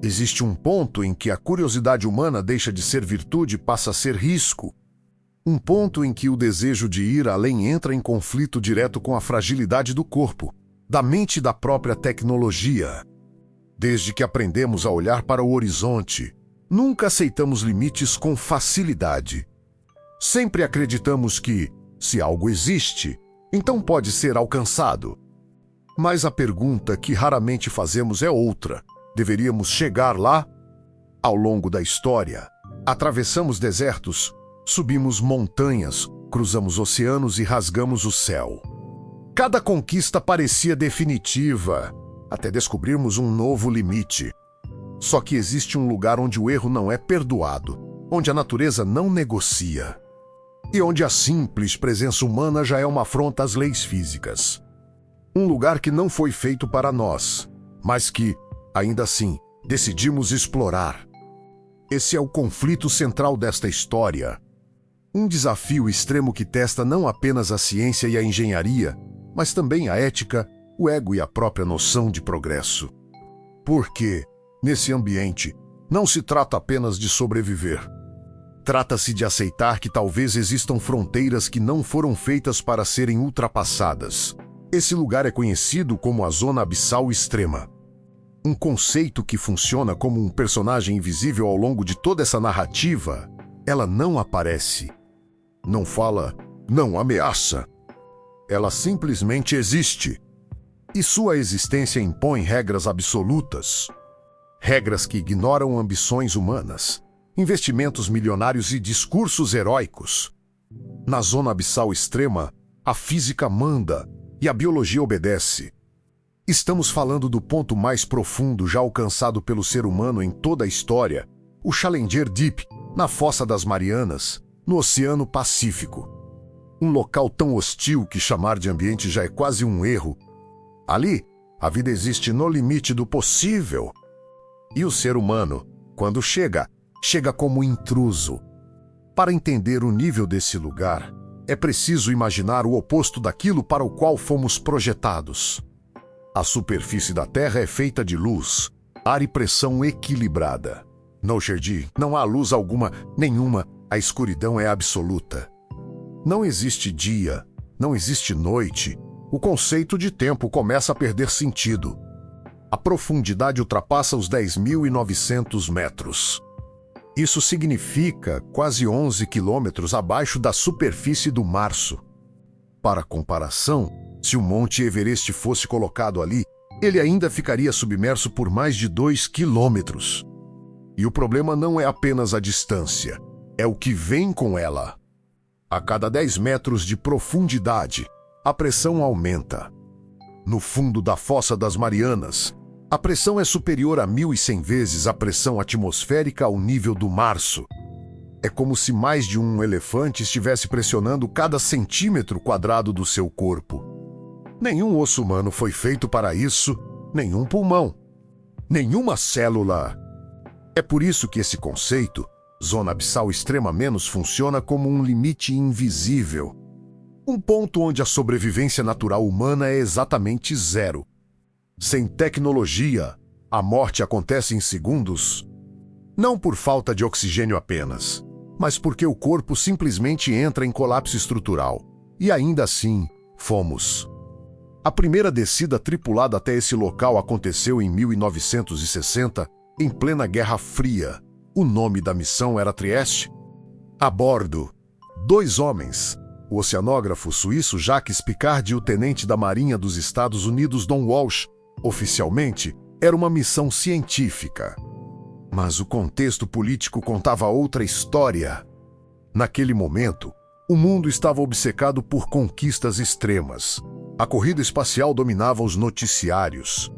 Existe um ponto em que a curiosidade humana deixa de ser virtude e passa a ser risco. Um ponto em que o desejo de ir além entra em conflito direto com a fragilidade do corpo, da mente e da própria tecnologia. Desde que aprendemos a olhar para o horizonte, nunca aceitamos limites com facilidade. Sempre acreditamos que, se algo existe, então pode ser alcançado. Mas a pergunta que raramente fazemos é outra. Deveríamos chegar lá? Ao longo da história, atravessamos desertos, subimos montanhas, cruzamos oceanos e rasgamos o céu. Cada conquista parecia definitiva, até descobrirmos um novo limite. Só que existe um lugar onde o erro não é perdoado, onde a natureza não negocia, e onde a simples presença humana já é uma afronta às leis físicas. Um lugar que não foi feito para nós, mas que, ainda assim, decidimos explorar. Esse é o conflito central desta história. Um desafio extremo que testa não apenas a ciência e a engenharia, mas também a ética, o ego e a própria noção de progresso. Porque, nesse ambiente, não se trata apenas de sobreviver. Trata-se de aceitar que talvez existam fronteiras que não foram feitas para serem ultrapassadas. Esse lugar é conhecido como a Zona Abissal Extrema. Um conceito que funciona como um personagem invisível ao longo de toda essa narrativa. Ela não aparece. Não fala, não ameaça. Ela simplesmente existe. E sua existência impõe regras absolutas. Regras que ignoram ambições humanas, investimentos milionários e discursos heróicos. Na Zona Abissal Extrema, a física manda e a biologia obedece. Estamos falando do ponto mais profundo já alcançado pelo ser humano em toda a história, o Challenger Deep, na Fossa das Marianas, no Oceano Pacífico. Um local tão hostil que chamar de ambiente já é quase um erro. Ali, a vida existe no limite do possível. E o ser humano, quando chega como intruso. Para entender o nível desse lugar, é preciso imaginar o oposto daquilo para o qual fomos projetados. A superfície da Terra é feita de luz, ar e pressão equilibrada. No Sherdi, não há luz nenhuma, a escuridão é absoluta. Não existe dia, não existe noite. O conceito de tempo começa a perder sentido. A profundidade ultrapassa os 10.900 metros. Isso significa quase 11 quilômetros abaixo da superfície do Março. Para comparação, se o Monte Everest fosse colocado ali, ele ainda ficaria submerso por mais de 2 quilômetros. E o problema não é apenas a distância, é o que vem com ela. A cada 10 metros de profundidade, a pressão aumenta. No fundo da Fossa das Marianas, a pressão é superior a 1.100 vezes a pressão atmosférica ao nível do Março. É como se mais de um elefante estivesse pressionando cada centímetro quadrado do seu corpo. Nenhum osso humano foi feito para isso, nenhum pulmão, nenhuma célula. É por isso que esse conceito, Zona Abissal Extrema menos, funciona como um limite invisível. Um ponto onde a sobrevivência natural humana é exatamente zero. Sem tecnologia, a morte acontece em segundos. Não por falta de oxigênio apenas, mas porque o corpo simplesmente entra em colapso estrutural. E ainda assim, fomos. A primeira descida tripulada até esse local aconteceu em 1960, em plena Guerra Fria. O nome da missão era Trieste. A bordo, 2 homens, o oceanógrafo suíço Jacques Piccard e o tenente da Marinha dos Estados Unidos Don Walsh. Oficialmente, era uma missão científica. Mas o contexto político contava outra história. Naquele momento, o mundo estava obcecado por conquistas extremas. A corrida espacial dominava os noticiários.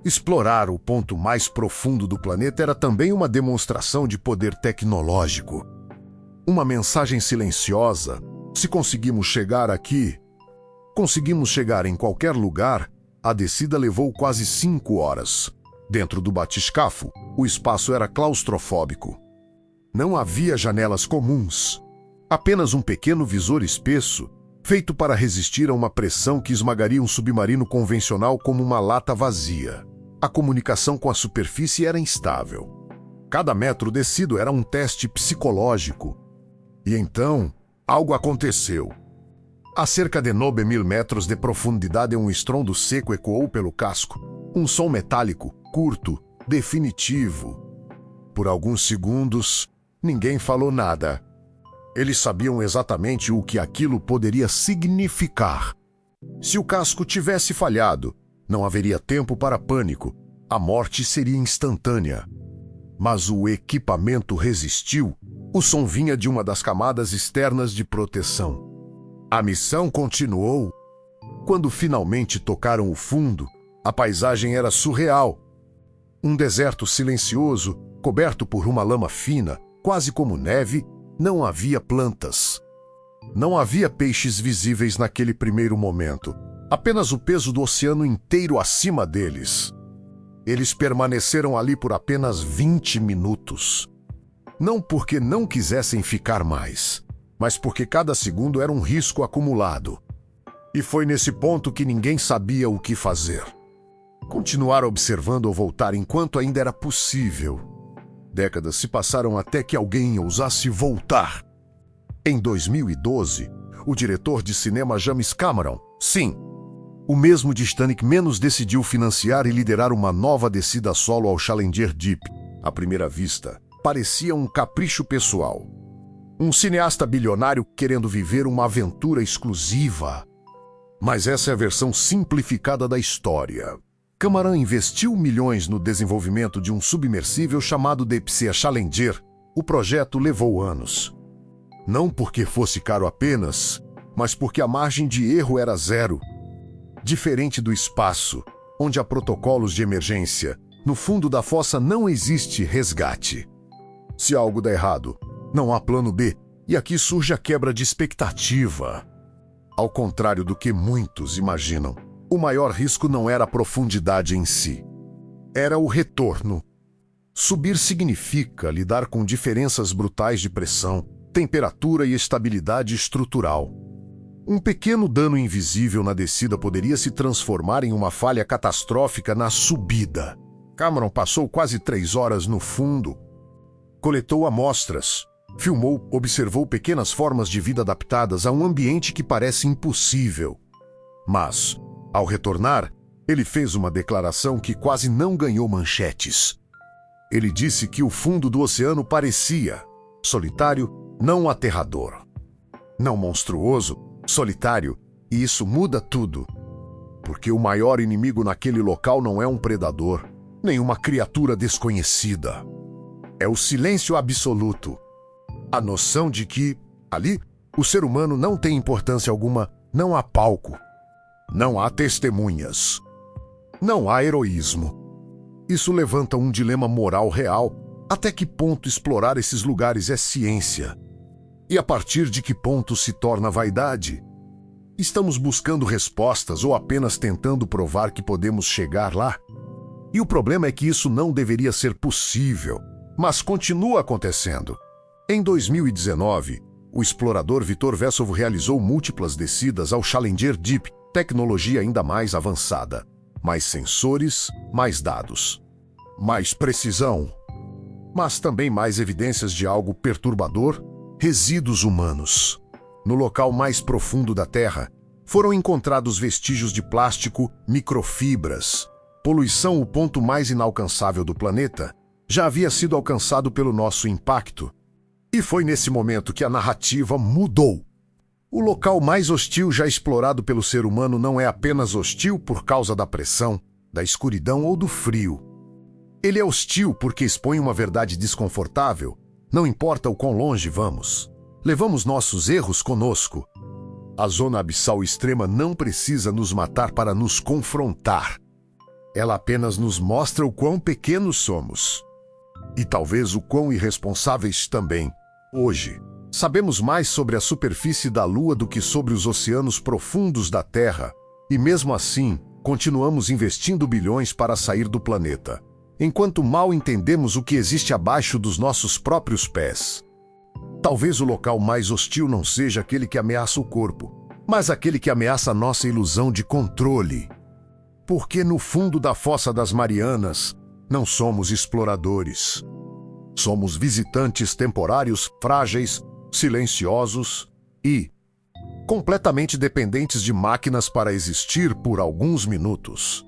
Explorar o ponto mais profundo do planeta era também uma demonstração de poder tecnológico. Uma mensagem silenciosa. Se conseguimos chegar aqui, conseguimos chegar em qualquer lugar. A descida levou quase 5 horas. Dentro do batiscafo, o espaço era claustrofóbico. Não havia janelas comuns. Apenas um pequeno visor espesso, feito para resistir a uma pressão que esmagaria um submarino convencional como uma lata vazia. A comunicação com a superfície era instável. Cada metro descido era um teste psicológico. E então, algo aconteceu. A cerca de 9.000 metros de profundidade, um estrondo seco ecoou pelo casco. Um som metálico, curto, definitivo. Por alguns segundos, ninguém falou nada. Eles sabiam exatamente o que aquilo poderia significar. Se o casco tivesse falhado, não haveria tempo para pânico. A morte seria instantânea. Mas o equipamento resistiu. O som vinha de uma das camadas externas de proteção. A missão continuou. Quando finalmente tocaram o fundo, a paisagem era surreal. Um deserto silencioso, coberto por uma lama fina, quase como neve. Não havia plantas. Não havia peixes visíveis naquele primeiro momento. Apenas o peso do oceano inteiro acima deles. Eles permaneceram ali por apenas 20 minutos. Não porque não quisessem ficar mais, mas porque cada segundo era um risco acumulado. E foi nesse ponto que ninguém sabia o que fazer. Continuar observando ou voltar enquanto ainda era possível. Décadas se passaram até que alguém ousasse voltar. Em 2012, o diretor de cinema James Cameron, sim, o mesmo de Titanic, decidiu financiar e liderar uma nova descida solo ao Challenger Deep. À primeira vista, parecia um capricho pessoal. Um cineasta bilionário querendo viver uma aventura exclusiva. Mas essa é a versão simplificada da história. Cameron investiu milhões no desenvolvimento de um submersível chamado Deep-Sea Challenger. O projeto levou anos. Não porque fosse caro apenas, mas porque a margem de erro era zero. Diferente do espaço, onde há protocolos de emergência, no fundo da fossa não existe resgate. Se algo der errado, não há plano B, e aqui surge a quebra de expectativa. Ao contrário do que muitos imaginam, o maior risco não era a profundidade em si. Era o retorno. Subir significa lidar com diferenças brutais de pressão, temperatura e estabilidade estrutural. Um pequeno dano invisível na descida poderia se transformar em uma falha catastrófica na subida. Cameron passou quase 3 horas no fundo. Coletou amostras, filmou, observou pequenas formas de vida adaptadas a um ambiente que parece impossível. Mas, ao retornar, ele fez uma declaração que quase não ganhou manchetes. Ele disse que o fundo do oceano parecia solitário, não aterrador. Não monstruoso, solitário, e isso muda tudo. Porque o maior inimigo naquele local não é um predador, nem uma criatura desconhecida. É o silêncio absoluto. A noção de que, ali, o ser humano não tem importância alguma, não há palco. Não há testemunhas. Não há heroísmo. Isso levanta um dilema moral real. Até que ponto explorar esses lugares é ciência? E a partir de que ponto se torna vaidade? Estamos buscando respostas ou apenas tentando provar que podemos chegar lá? E o problema é que isso não deveria ser possível, mas continua acontecendo. Em 2019, o explorador Vitor Vesov realizou múltiplas descidas ao Challenger Deep, tecnologia ainda mais avançada. Mais sensores, mais dados. Mais precisão. Mas também mais evidências de algo perturbador: resíduos humanos. No local mais profundo da Terra, foram encontrados vestígios de plástico, microfibras. Poluição, o ponto mais inalcançável do planeta, já havia sido alcançado pelo nosso impacto. E foi nesse momento que a narrativa mudou. O local mais hostil já explorado pelo ser humano não é apenas hostil por causa da pressão, da escuridão ou do frio. Ele é hostil porque expõe uma verdade desconfortável. Não importa o quão longe vamos. Levamos nossos erros conosco. A zona abissal extrema não precisa nos matar para nos confrontar. Ela apenas nos mostra o quão pequenos somos. E talvez o quão irresponsáveis também. Hoje, sabemos mais sobre a superfície da Lua do que sobre os oceanos profundos da Terra. E mesmo assim, continuamos investindo bilhões para sair do planeta, enquanto mal entendemos o que existe abaixo dos nossos próprios pés. Talvez o local mais hostil não seja aquele que ameaça o corpo, mas aquele que ameaça a nossa ilusão de controle. Porque no fundo da Fossa das Marianas, não somos exploradores. Somos visitantes temporários, frágeis, silenciosos e completamente dependentes de máquinas para existir por alguns minutos.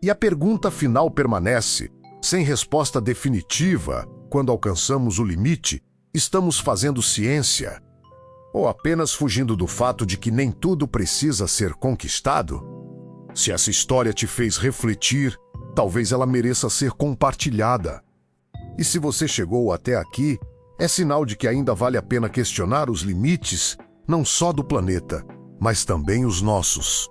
E a pergunta final permanece, sem resposta definitiva. Quando alcançamos o limite, estamos fazendo ciência? Ou apenas fugindo do fato de que nem tudo precisa ser conquistado? Se essa história te fez refletir, talvez ela mereça ser compartilhada. E se você chegou até aqui, é sinal de que ainda vale a pena questionar os limites, não só do planeta, mas também os nossos.